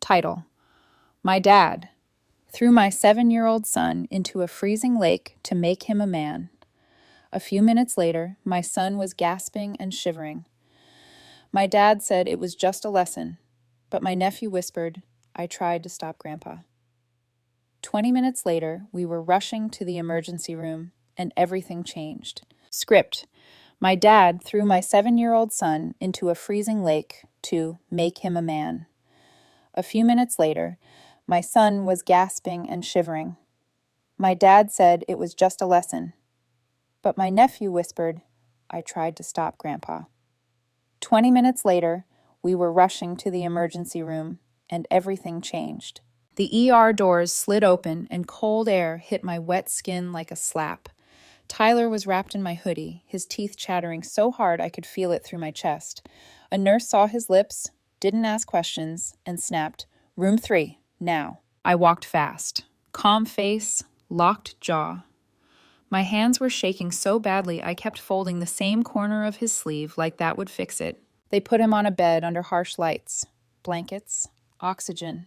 Title: My dad threw my 7-year-old son into a freezing lake to make him a man. A few minutes later, my son was gasping and shivering. My dad said it was just a lesson, but my nephew whispered, "I tried to stop Grandpa." 20 minutes later, we were rushing to the emergency room, and everything changed. Script: My dad threw my 7-year-old son into a freezing lake to make him a man. A few minutes later, my son was gasping and shivering. My dad said it was just a lesson, but my nephew whispered, "I tried to stop Grandpa." 20 minutes later, we were rushing to the emergency room, and everything changed. The ER doors slid open, and cold air hit my wet skin like a slap. Tyler was wrapped in my hoodie, his teeth chattering so hard I could feel it through my chest. A nurse saw his lips, didn't ask questions, and snapped, "Room 3, now." I walked fast. Calm face, locked jaw. My hands were shaking so badly I kept folding the same corner of his sleeve like that would fix it. They put him on a bed under harsh lights. Blankets, oxygen,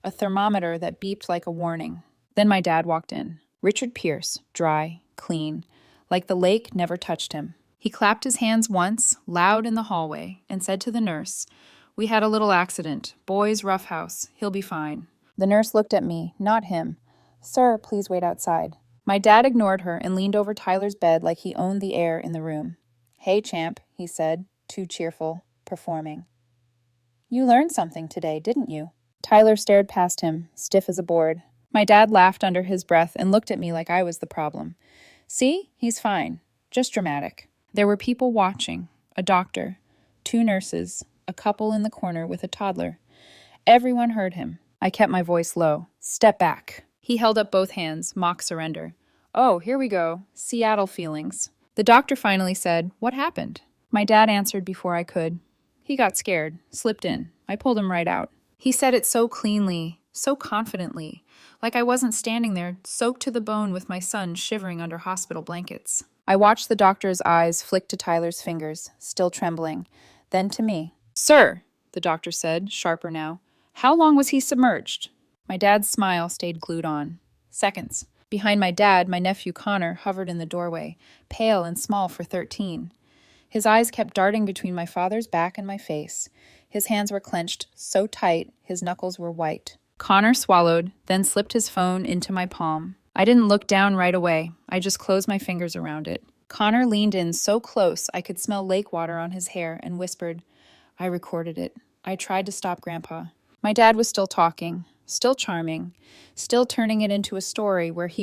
a thermometer that beeped like a warning. Then my dad walked in. Richard Pierce, dry, clean, like the lake never touched him. He clapped his hands once, loud in the hallway, and said to the nurse, "We had a little accident. Boy's roughhouse. He'll be fine." The nurse looked at me, not him. "Sir, please wait outside." My dad ignored her and leaned over Tyler's bed like he owned the air in the room. "Hey, champ," he said, too cheerful, performing. "You learned something today, didn't you?" Tyler stared past him, stiff as a board. My dad laughed under his breath and looked at me like I was the problem. "See? He's fine. Just dramatic." There were people watching. A doctor, 2 nurses, a couple in the corner with a toddler. Everyone heard him. I kept my voice low. "Step back." He held up both hands, mock surrender. "Oh, here we go. Seattle feelings." The doctor finally said, "What happened?" My dad answered before I could. "He got scared, slipped in. I pulled him right out." He said it so cleanly, so confidently, like I wasn't standing there, soaked to the bone with my son shivering under hospital blankets. I watched the doctor's eyes flick to Tyler's fingers, still trembling, then to me. "Sir," the doctor said, sharper now, "how long was he submerged?" My dad's smile stayed glued on. Seconds. Behind my dad, my nephew Connor hovered in the doorway, pale and small for 13. His eyes kept darting between my father's back and my face. His hands were clenched so tight, his knuckles were white. Connor swallowed, then slipped his phone into my palm. I didn't look down right away. I just closed my fingers around it. Connor leaned in so close I could smell lake water on his hair and whispered, "I recorded it. I tried to stop Grandpa." My dad was still talking, still charming, still turning it into a story where he